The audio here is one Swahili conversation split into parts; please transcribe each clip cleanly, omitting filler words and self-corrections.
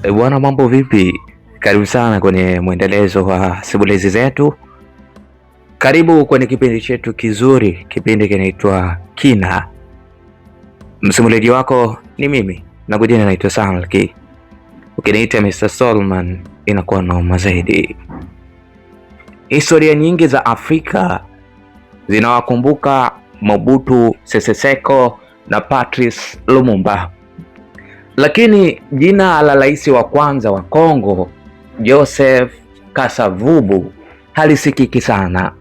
Bwana, mambo vipi? Karibu sana kwenye mwendelezo wa simulizi zetu. Karibu kwenye kipindi chetu kizuri, kipindi kinaitwa Kina. Msimulizi wako ni mimi na kwa jina naitwa Salki. Ukiniita Mr. Solman inakuwa noma zaidi. Historia nyingi za Afrika zinawakumbuka Mobutu Sese Seko na Patrice Lumumba. Lakini jina la rais wa kwanza wa Kongo, Joseph Kasavubu, halisikiki sana.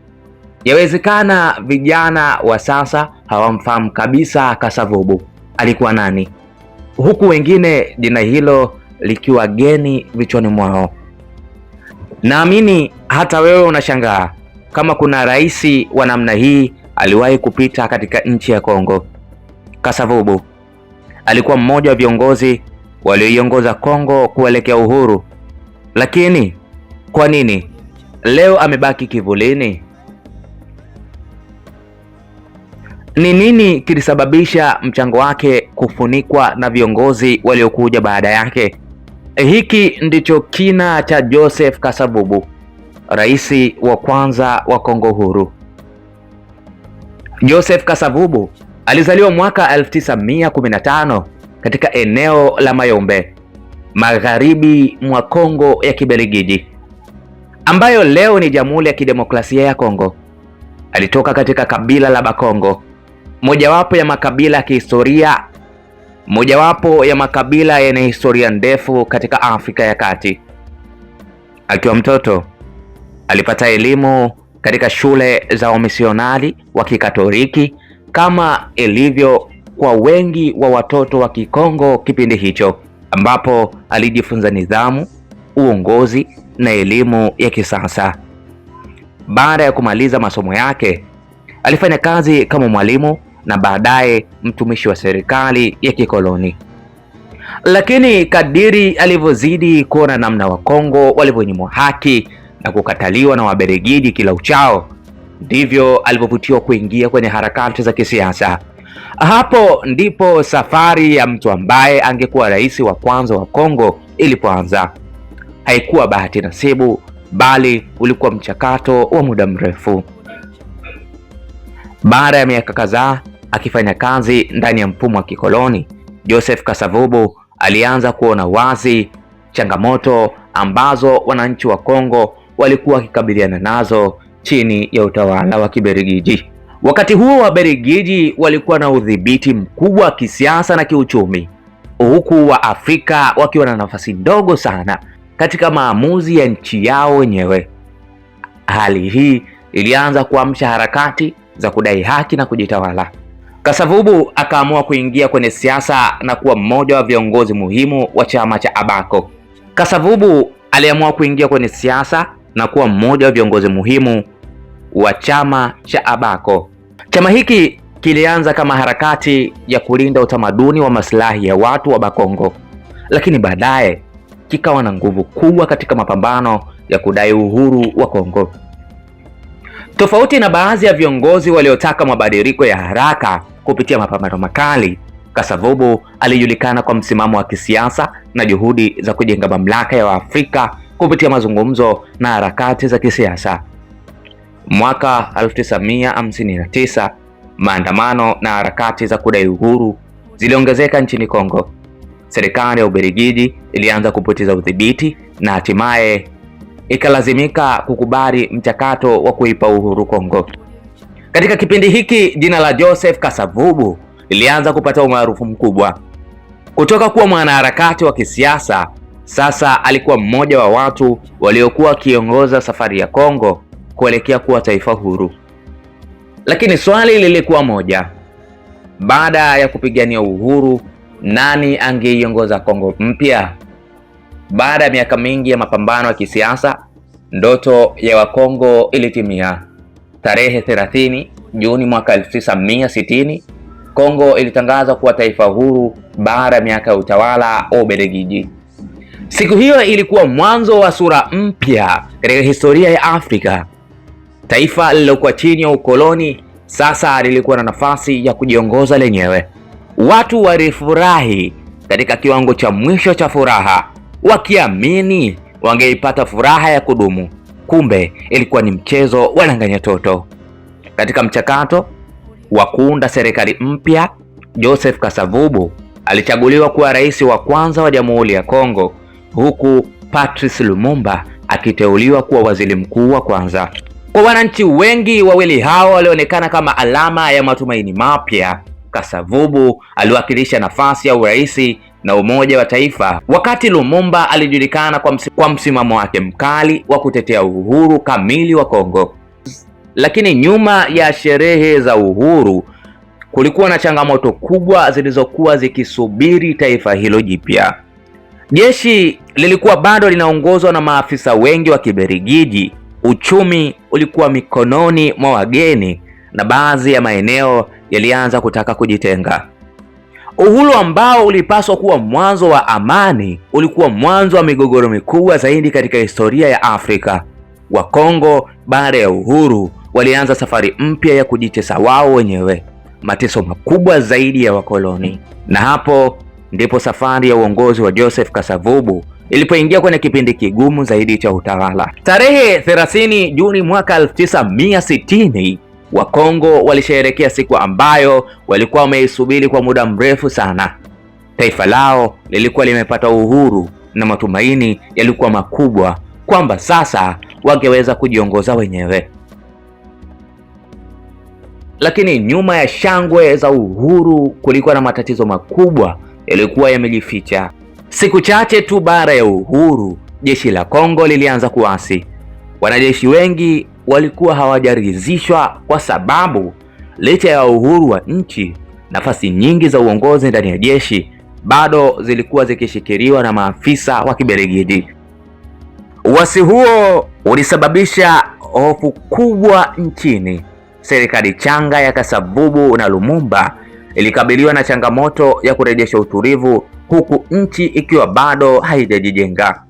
Yawezekana vijana wa sasa hawamfahamu kabisa Kasavubu alikuwa nani, huku wengine jina hilo likiwa geni vichwani mwao. Naamini hata wewe unashangaa kama kuna rais wa namna hii aliwahi kupita katika nchi ya Kongo. Kasavubu alikuwa mmoja wa viongozi walioiongoza Kongo kuelekea uhuru. Lakini kwa nini leo amebaki kivulini? Ni nini kilisababisha mchango wake kufunikwa na viongozi waliokuja baada yake? Hiki ndicho kina cha Joseph Kasavubu, rais wa kwanza wa Kongo huru. Joseph Kasavubu alizaliwa mwaka 1915 katika eneo la Mayombe, magharibi mwa Kongo ya Kibelgiji, ambayo leo ni Jamhuri ya Kidemokrasia ya Kongo. Alitoka katika kabila la Bakongo, mojawapo ya makabila ya kihistoria, mojawapo ya makabila yenye historia ndefu katika Afrika ya Kati. Akiwa mtoto, alipata elimu katika shule za wamisionari wa Kikatoliki kama ilivyo kwa wengi wa watoto wa Kikongo kipindi hicho, ambapo alijifunza nidhamu, uongozi na elimu ya kisasa. Baada ya kumaliza masomo yake, alifanya kazi kama mwalimu na baadaye mtumishi wa serikali ya kikoloni. Lakini kadiri alivyozidi kuona namna Wakongo walivyonyimwa haki na kukataliwa na Wabelgiji kila uchao, ndivyo alivyovutiwa kuingia kwenye harakati za kisiasa. Hapo ndipo safari ya mtu ambaye angekuwa rais wa kwanza wa Kongo ilipoanza. Haikuwa bahati nasibu, bali ulikuwa mchakato wa muda mrefu. Baada ya miaka kadhaa akifanya kazi ndani ya mfumo wa kikoloni, Joseph Kasavubu alianza kuona wazi changamoto ambazo wananchi wa Kongo walikuwa wakikabiliana nazo chini ya utawala wa Kibelgiji. Wakati huo Wabelgiji walikuwa na udhibiti mkubwa wa kisiasa na kiuchumi, huku wa Afrika wakiwa na nafasi ndogo sana katika maamuzi ya nchi yao wenyewe. Hali hii ilianza kuamsha harakati za kudai haki na kujitawala. Kasavubu akaamua kuingia kwenye siasa na kuwa mmoja wa viongozi muhimu wa chama cha Abako. Kasavubu aliamua kuingia kwenye siasa na kuwa mmoja wa viongozi muhimu wa chama cha Abako. Chama hiki kilianza kama harakati ya kulinda utamaduni wa maslahi ya watu wa Bakongo, lakini baadaye kikawa na nguvu kubwa katika mapambano ya kudai uhuru wa Kongo. Tofauti na baadhi ya viongozi waliotaka mabadiliko ya haraka kupitia mapambano makali, Kasavubu alijulikana kwa msimamo wa kisiasa na juhudi za kujenga mamlaka ya Waafrika kupitia mazungumzo na harakati za kisiasa. Mwaka 1959, maandamano na harakati za kudai uhuru ziliongezeka nchini Kongo. Serikali ya Ubelgiji ilianza kupoteza udhibiti na hatimaye ikalazimika kukubali mchakato wa kuipa uhuru Kongo. Katika kipindi hiki jina la Joseph Kasavubu lilianza kupata umaarufu mkubwa. Kutoka kuwa mwanaharakati wa kisiasa, sasa alikuwa mmoja wa watu waliokuwa wakiongoza safari ya Kongo kuelekea kuwa taifa huru. Lakini swali lilikuwa moja: baada ya kupigania uhuru, nani angeiongoza Kongo mpya? Baada ya miaka mingi ya mapambano ya kisiasa, ndoto ya Wakongo ilitimia. Tarehe 30 Juni mwaka 1960, Kongo ilitangazwa kuwa taifa huru baada ya miaka ya utawala wa Ubelgiji. Siku hiyo ilikuwa mwanzo wa sura mpya katika historia ya Afrika. Taifa lililokuwa chini ya ukoloni sasa lilikuwa na nafasi ya kujiongoza lenyewe. Watu walifurahi katika kiwango cha mwisho cha furaha wakiamini wangeipata furaha ya kudumu. Kumbe ilikuwa ni mchezo wa danganya toto. Katika mchakato wa kuunda serikali mpya, Joseph Kasavubu alichaguliwa kuwa rais wa kwanza wa Jamhuri ya Kongo, huku Patrice Lumumba akiteuliwa kuwa waziri mkuu wa kwanza. Kwa wananchi wengi, wawili hao walionekana kama alama ya matumaini mapya. Kasavubu aliwakilisha nafasi ya urais na umoja wa taifa, wakati Lumumba alijulikana kwa msimamo wake mkali wa kutetea uhuru kamili wa Kongo. Lakini nyuma ya sherehe za uhuru kulikuwa na changamoto kubwa zilizokuwa zikisubiri taifa hilo jipya. Jeshi lilikuwa bado linaongozwa na maafisa wengi wa Kiberigiji, uchumi ulikuwa mikononi mwa wageni, na baadhi ya maeneo yalianza kutaka kujitenga. Uhuru ambao ulipaswa kuwa mwanzo wa amani ulikuwa mwanzo wa migogoro mikubwa zaidi katika historia ya Afrika. Wakongo baada ya uhuru walianza safari mpya ya kujitesa wao wenyewe, mateso makubwa zaidi ya wakoloni. Na hapo ndipo safari ya uongozi wa Joseph Kasavubu ilipoingia kwenye kipindi kigumu zaidi cha utawala. Tarehe 30 Juni mwaka 1960, Wakongo walisherehekea siku ambayo walikuwa wameisubiri kwa muda mrefu sana. Taifa lao lilikuwa limepata uhuru na matumaini yalikuwa makubwa kwamba sasa wangeweza kujiongoza wenyewe. Lakini nyuma ya shangwe za uhuru kulikuwa na matatizo makubwa yalikuwa yamejificha. Siku chache tu baada ya uhuru, jeshi la Kongo lilianza kuasi. Wanajeshi wengi walikuwa hawajaridhishwa kwa sababu licha ya uhuru wa nchi, nafasi nyingi za uongozi ndani ya jeshi bado zilikuwa zikishikiliwa na maafisa wa Kiberigiji. Uasi huo ulisababisha hofu kubwa nchini. Serikali changa ya Kasavubu na Lumumba ilikabiliwa na changamoto ya kurejesha utulivu huku nchi ikiwa bado haijajijenga.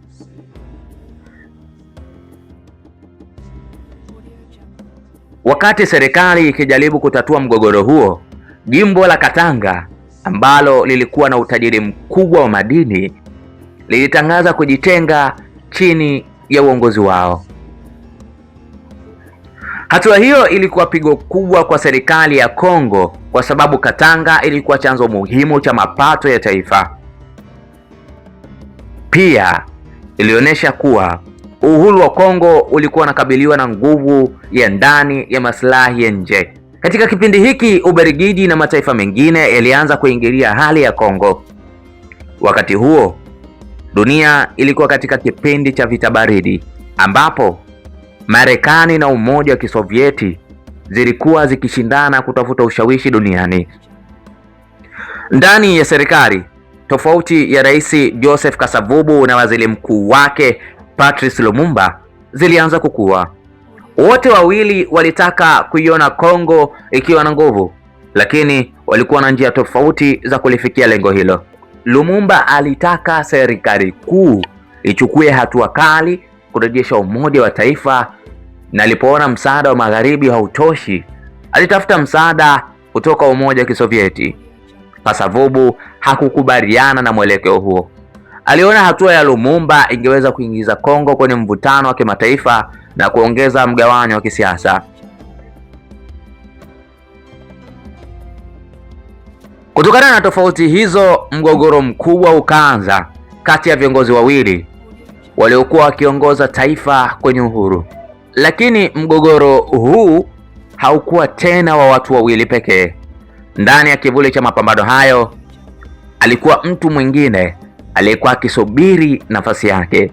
Wakati serikali ikijaribu kutatua mgogoro huo, jimbo la Katanga ambalo lilikuwa na utajiri mkubwa wa madini lilitangaza kujitenga chini ya uongozi wao. Hatua hiyo ilikuwa pigo kubwa kwa serikali ya Kongo kwa sababu Katanga ilikuwa chanzo muhimu cha mapato ya taifa. Pia ilionyesha kuwa uhuru wa Kongo ulikuwa unakabiliwa na nguvu ya ndani ya maslahi ya nje. Katika kipindi hiki, Ubelgiji na mataifa mengine yalianza kuingilia hali ya Kongo. Wakati huo, dunia ilikuwa katika kipindi cha vita baridi ambapo Marekani na Umoja wa Kisovieti zilikuwa zikishindana kutafuta ushawishi duniani. Ndani ya serikali, tofauti ya Rais Joseph Kasavubu na waziri mkuu wake Patrice Lumumba zilianza kukua. Wote wawili walitaka kuiona Kongo ikiwa na nguvu, lakini walikuwa na njia tofauti za kulifikia lengo hilo. Lumumba alitaka serikali kuu ichukue hatua kali kurejesha umoja wa taifa, na alipoona msaada wa magharibi hautoshi, alitafuta msaada kutoka Umoja wa Kisovieti. Kasavubu hakukubaliana na mwelekeo huo. Aliona hatua ya Lumumba ingeweza kuingiza Kongo kwenye mvutano wa kimataifa na kuongeza mgawanyo wa kisiasa. Kutokana na tofauti hizo, mgogoro mkubwa ukaanza kati ya viongozi wawili waliokuwa wakiongoza taifa kwenye uhuru. Lakini mgogoro huu haukuwa tena wa watu wawili pekee. Ndani ya kivuli cha mapambano hayo alikuwa mtu mwingine aliyekuwa akisubiri nafasi yake.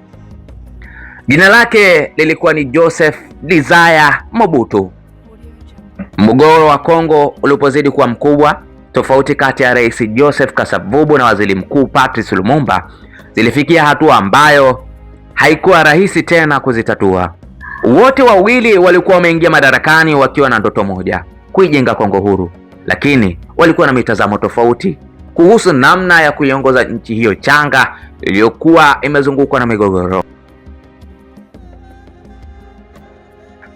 Jina lake lilikuwa ni Joseph Desire Mobutu. Mgogoro wa Kongo ulipozidi kuwa mkubwa, tofauti kati ya Rais Joseph Kasavubu na Waziri Mkuu Patrice Lumumba zilifikia hatua ambayo haikuwa rahisi tena kuzitatua. Wote wawili walikuwa wameingia madarakani wakiwa na ndoto moja, kuijenga Kongo huru, lakini walikuwa na mitazamo tofauti kuhusu namna ya kuiongoza nchi hiyo changa iliyokuwa imezungukwa na migogoro.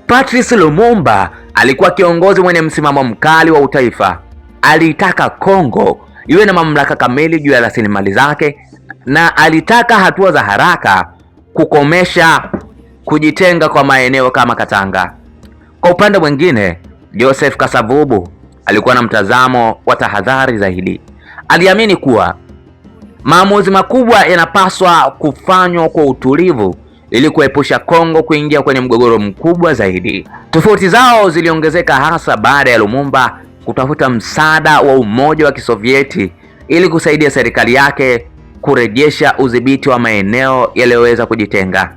Patrice Lumumba alikuwa kiongozi mwenye msimamo mkali wa utaifa. Alitaka Kongo iwe na mamlaka kamili juu ya rasilimali zake na alitaka hatua za haraka kukomesha kujitenga kwa maeneo kama Katanga. Kwa upande mwingine, Joseph Kasavubu alikuwa na mtazamo wa tahadhari zaidi. Aliamini kuwa maamuzi makubwa yanapaswa kufanywa kwa utulivu ili kuepusha Kongo kuingia kwenye mgogoro mkubwa zaidi. Tofauti zao ziliongezeka hasa baada ya Lumumba kutafuta msaada wa Umoja wa Kisovieti ili kusaidia serikali yake kurejesha udhibiti wa maeneo yaliyoweza kujitenga.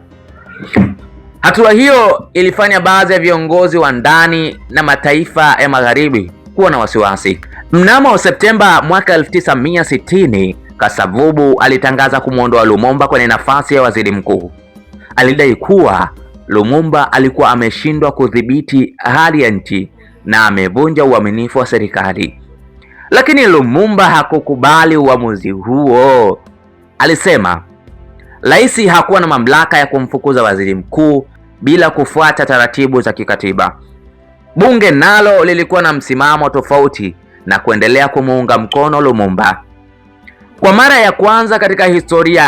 Hatua hiyo ilifanya baadhi ya viongozi wa ndani na mataifa ya magharibi kuwa na wasiwasi. Mnamo Septemba mwaka 1960, Kasavubu alitangaza kumwondoa Lumumba kwenye nafasi ya waziri mkuu. Alidai kuwa Lumumba alikuwa ameshindwa kudhibiti hali ya nchi na amevunja uaminifu wa serikali. Lakini Lumumba hakukubali uamuzi huo. Alisema rais hakuwa na mamlaka ya kumfukuza waziri mkuu bila kufuata taratibu za kikatiba. Bunge nalo lilikuwa na msimamo tofauti na kuendelea kumuunga mkono Lumumba. Kwa mara ya kwanza katika historia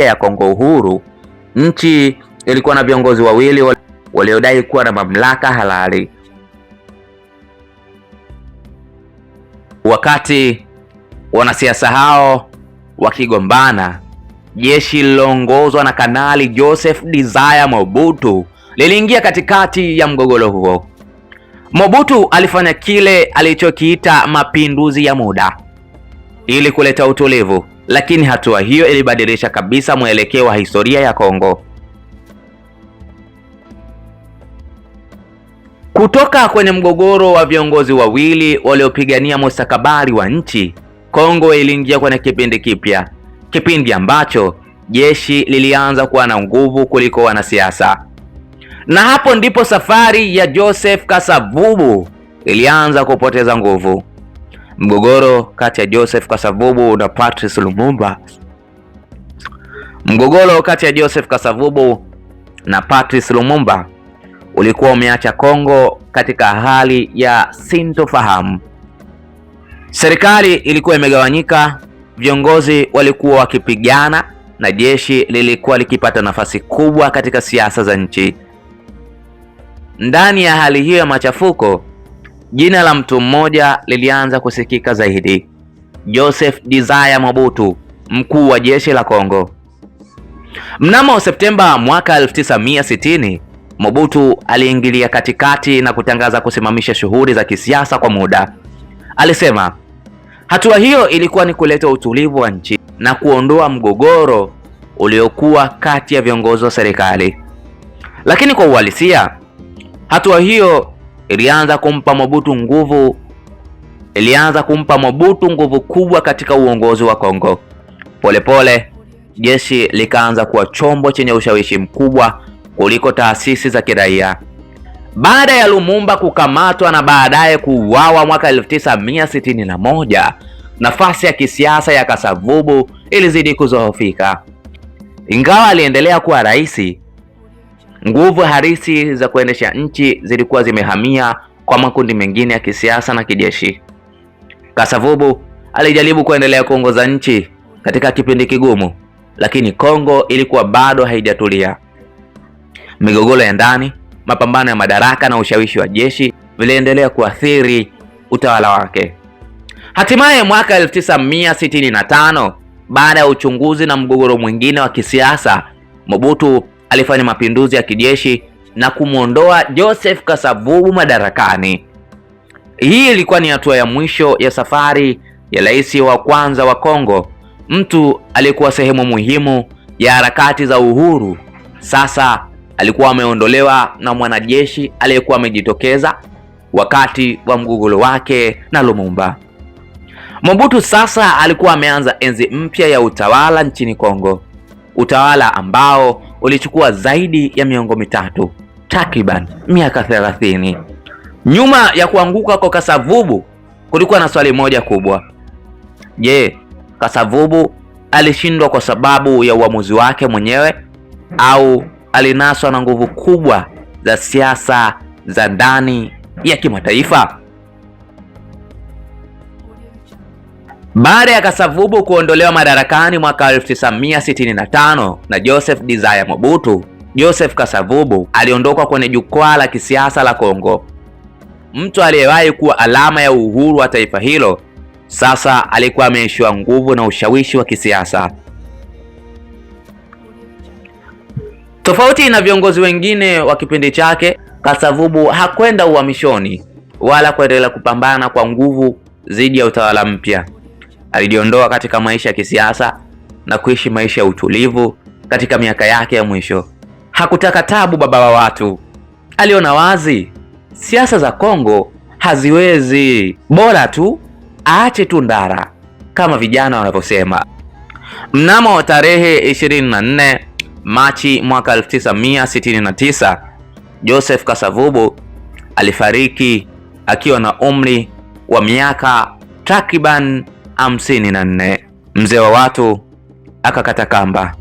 ya Kongo uhuru, nchi ilikuwa na viongozi wawili waliodai kuwa na mamlaka halali. Wakati wanasiasa hao wakigombana, jeshi liloongozwa na Kanali Joseph Desire Mobutu liliingia katikati ya mgogoro huo. Mobutu alifanya kile alichokiita mapinduzi ya muda ili kuleta utulivu, lakini hatua hiyo ilibadilisha kabisa mwelekeo wa historia ya Kongo. Kutoka kwenye mgogoro wa viongozi wawili waliopigania mustakabali wa nchi, Kongo iliingia kwenye kipindi kipya, kipindi ambacho jeshi lilianza kuwa na nguvu kuliko wanasiasa. Na hapo ndipo safari ya Joseph Kasavubu ilianza kupoteza nguvu. Mgogoro kati ya Joseph Kasavubu na Patrice Lumumba. Mgogoro kati ya Joseph Kasavubu na Patrice Lumumba ulikuwa umeacha Kongo katika hali ya sintofahamu. Serikali ilikuwa imegawanyika, viongozi walikuwa wakipigana na jeshi lilikuwa likipata nafasi kubwa katika siasa za nchi. Ndani ya hali hiyo ya machafuko, jina la mtu mmoja lilianza kusikika zaidi: Joseph Desire Mobutu, mkuu wa jeshi la Kongo. Mnamo Septemba mwaka 1960, Mobutu aliingilia katikati na kutangaza kusimamisha shughuli za kisiasa kwa muda. Alisema hatua hiyo ilikuwa ni kuleta utulivu wa nchi na kuondoa mgogoro uliokuwa kati ya viongozi wa serikali. Lakini kwa uhalisia, hatua hiyo ilianza kumpa Mobutu nguvu kubwa katika uongozi wa Kongo. Polepole, jeshi likaanza kuwa chombo chenye ushawishi mkubwa kuliko taasisi za kiraia. Baada ya Lumumba kukamatwa na baadaye kuuawa mwaka 1961, nafasi ya kisiasa ya Kasavubu ilizidi kuzoofika. Ingawa aliendelea kuwa rais, nguvu halisi za kuendesha nchi zilikuwa zimehamia kwa makundi mengine ya kisiasa na kijeshi. Kasavubu alijaribu kuendelea kuongoza nchi katika kipindi kigumu, lakini Kongo ilikuwa bado haijatulia. Migogoro ya ndani, mapambano ya madaraka na ushawishi wa jeshi viliendelea kuathiri utawala wake. Hatimaye mwaka 1965, baada ya uchunguzi na mgogoro mwingine wa kisiasa, Mobutu alifanya mapinduzi ya kijeshi na kumwondoa Joseph Kasavubu madarakani. Hii ilikuwa ni hatua ya mwisho ya safari ya rais wa kwanza wa Kongo, mtu aliyekuwa sehemu muhimu ya harakati za uhuru. Sasa alikuwa ameondolewa na mwanajeshi aliyekuwa amejitokeza wakati wa mgogoro wake na Lumumba. Mobutu sasa alikuwa ameanza enzi mpya ya utawala nchini Kongo, utawala ambao ulichukua zaidi ya miongo mitatu, takriban miaka 30. Nyuma ya kuanguka kwa Kasavubu kulikuwa na swali moja kubwa: je, Kasavubu alishindwa kwa sababu ya uamuzi wake mwenyewe au alinaswa na nguvu kubwa za siasa za ndani ya kimataifa? Baada ya Kasavubu kuondolewa madarakani mwaka 1965 na Joseph Desire Mobutu, Joseph Kasavubu aliondoka kwenye jukwaa la kisiasa la Kongo. Mtu aliyewahi kuwa alama ya uhuru wa taifa hilo sasa alikuwa ameishiwa nguvu na ushawishi wa kisiasa. Tofauti na viongozi wengine wa kipindi chake, Kasavubu hakwenda uhamishoni wala kuendelea kupambana kwa nguvu dhidi ya utawala mpya. Alijiondoa katika maisha ya kisiasa na kuishi maisha ya utulivu katika miaka yake ya mwisho. Hakutaka tabu baba wa watu. Aliona wazi siasa za Kongo haziwezi, bora tu aache tu ndara, kama vijana wanavyosema. Mnamo tarehe 24 Machi mwaka 1969, Joseph Kasavubu alifariki akiwa na umri wa miaka takriban 54. Mzee wa watu akakata kamba.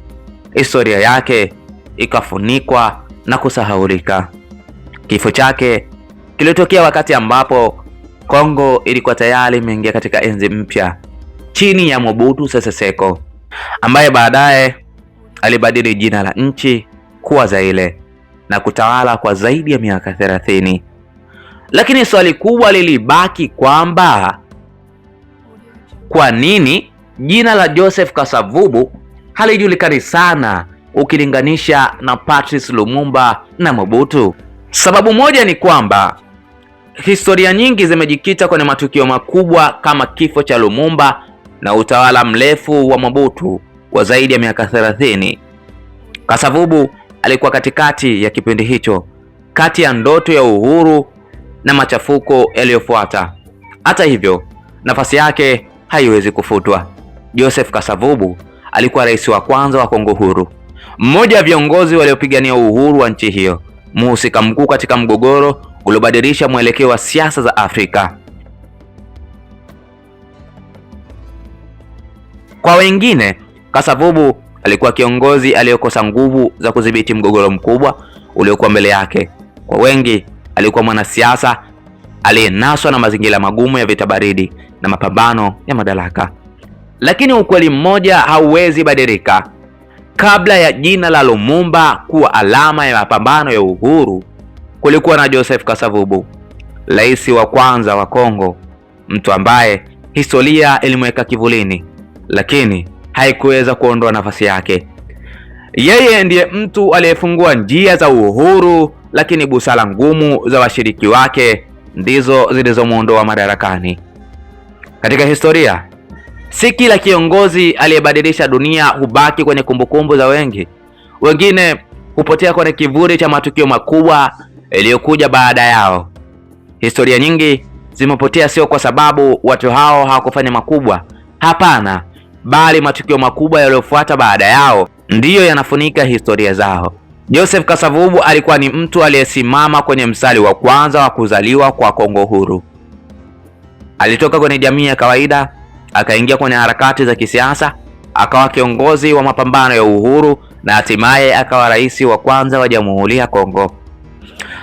Historia yake ikafunikwa na kusahaulika. Kifo chake kilitokea wakati ambapo Kongo ilikuwa tayari imeingia katika enzi mpya chini ya Mobutu Sese Seko, ambaye baadaye alibadili jina la nchi kuwa Zaire na kutawala kwa zaidi ya miaka 30. Lakini swali kubwa lilibaki kwamba kwa nini jina la Joseph Kasavubu halijulikani sana ukilinganisha na Patrice Lumumba na Mobutu? Sababu moja ni kwamba historia nyingi zimejikita kwenye matukio makubwa kama kifo cha Lumumba na utawala mrefu wa Mobutu wa zaidi ya miaka 30. Kasavubu alikuwa katikati ya kipindi hicho, kati ya ndoto ya uhuru na machafuko yaliyofuata. Hata hivyo, nafasi yake haiwezi kufutwa. Joseph Kasavubu alikuwa rais wa kwanza wa Kongo huru, mmoja wa viongozi waliopigania uhuru wa nchi hiyo, mhusika mkuu katika mgogoro uliobadilisha mwelekeo wa siasa za Afrika. Kwa wengine, Kasavubu alikuwa kiongozi aliyekosa nguvu za kudhibiti mgogoro mkubwa uliokuwa mbele yake. Kwa wengi, alikuwa mwanasiasa aliyenaswa na mazingira magumu ya vita baridi na mapambano ya madaraka. Lakini ukweli mmoja hauwezi badilika. Kabla ya jina la Lumumba kuwa alama ya mapambano ya uhuru, kulikuwa na Joseph Kasavubu, rais wa kwanza wa Kongo, mtu ambaye historia ilimweka kivulini, lakini haikuweza kuondoa nafasi yake. Yeye ndiye mtu aliyefungua njia za uhuru, lakini busara ngumu za washiriki wake ndizo zilizomuondoa madarakani. Katika historia, si kila kiongozi aliyebadilisha dunia hubaki kwenye kumbukumbu za wengi. Wengine hupotea kwenye kivuli cha matukio makubwa yaliyokuja baada yao. Historia nyingi zimepotea sio kwa sababu watu hao hawakufanya makubwa, hapana, bali matukio makubwa yaliyofuata baada yao ndiyo yanafunika historia zao. Joseph Kasavubu alikuwa ni mtu aliyesimama kwenye mstari wa kwanza wa kuzaliwa kwa Kongo huru. Alitoka kwenye jamii ya kawaida, akaingia kwenye harakati za kisiasa, akawa kiongozi wa mapambano ya uhuru na hatimaye akawa rais wa kwanza wa Jamhuri ya Kongo.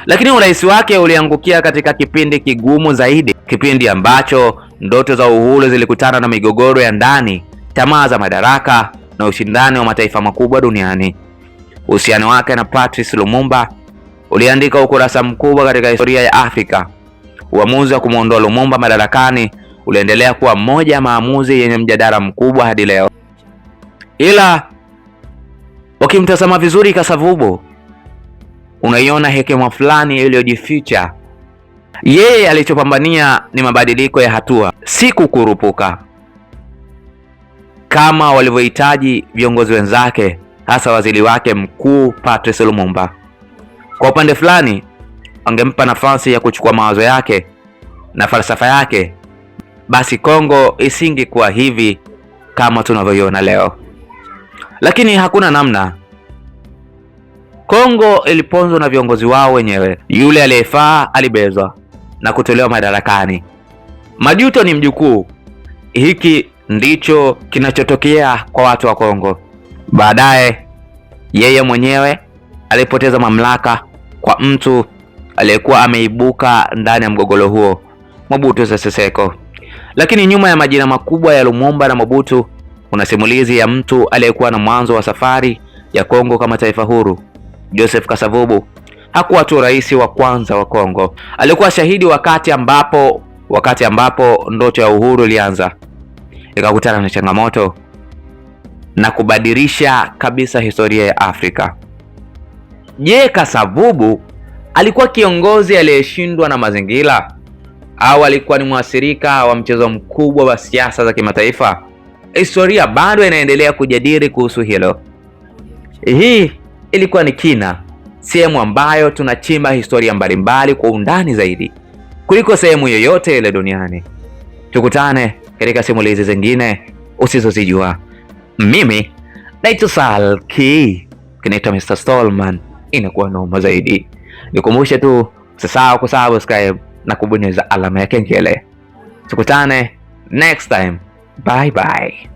Lakini urais wake uliangukia katika kipindi kigumu zaidi, kipindi ambacho ndoto za uhuru zilikutana na migogoro ya ndani, tamaa za madaraka na ushindani wa mataifa makubwa duniani. Uhusiano wake na Patrice Lumumba uliandika ukurasa mkubwa katika historia ya Afrika. Uamuzi wa kumuondoa Lumumba madarakani uliendelea kuwa mmoja ya maamuzi yenye mjadala mkubwa hadi leo. Ila ukimtazama vizuri Kasavubu, unaiona hekima fulani iliyojificha. Yeye alichopambania ni mabadiliko ya hatua, si kukurupuka kama walivyohitaji viongozi wenzake, hasa waziri wake mkuu Patrice Lumumba. Kwa upande fulani, angempa nafasi ya kuchukua mawazo yake na falsafa yake, basi Kongo isingekuwa hivi kama tunavyoiona leo. Lakini hakuna namna. Kongo iliponzwa na viongozi wao wenyewe. Yule aliyefaa alibezwa na kutolewa madarakani. Majuto ni mjukuu. Hiki ndicho kinachotokea kwa watu wa Kongo. Baadaye yeye mwenyewe alipoteza mamlaka kwa mtu aliyekuwa ameibuka ndani ya mgogoro huo, Mobutu Sese Seko. Lakini nyuma ya majina makubwa ya Lumumba na Mobutu kuna simulizi ya mtu aliyekuwa na mwanzo wa safari ya Kongo kama taifa huru. Joseph Kasavubu hakuwa tu rais wa kwanza wa Kongo, alikuwa shahidi wakati ambapo ndoto ya uhuru ilianza, ikakutana na changamoto na kubadilisha kabisa historia ya Afrika. Je, Kasavubu alikuwa kiongozi aliyeshindwa na mazingira au alikuwa ni mwathirika wa mchezo mkubwa wa siasa za kimataifa? Historia bado inaendelea kujadili kuhusu hilo. Hii ilikuwa ni Kina, sehemu ambayo tunachimba historia mbalimbali kwa undani zaidi kuliko sehemu yoyote ile duniani. Tukutane katika simulizi zingine usizozijua. Mimi naitwa Salki, kinaitwa Mr. Stallman, inakuwa noma zaidi. Nikumbushe tu usisahau kusubscribe na kubonyeza alama ya kengele. Tukutane next time. Bye bye.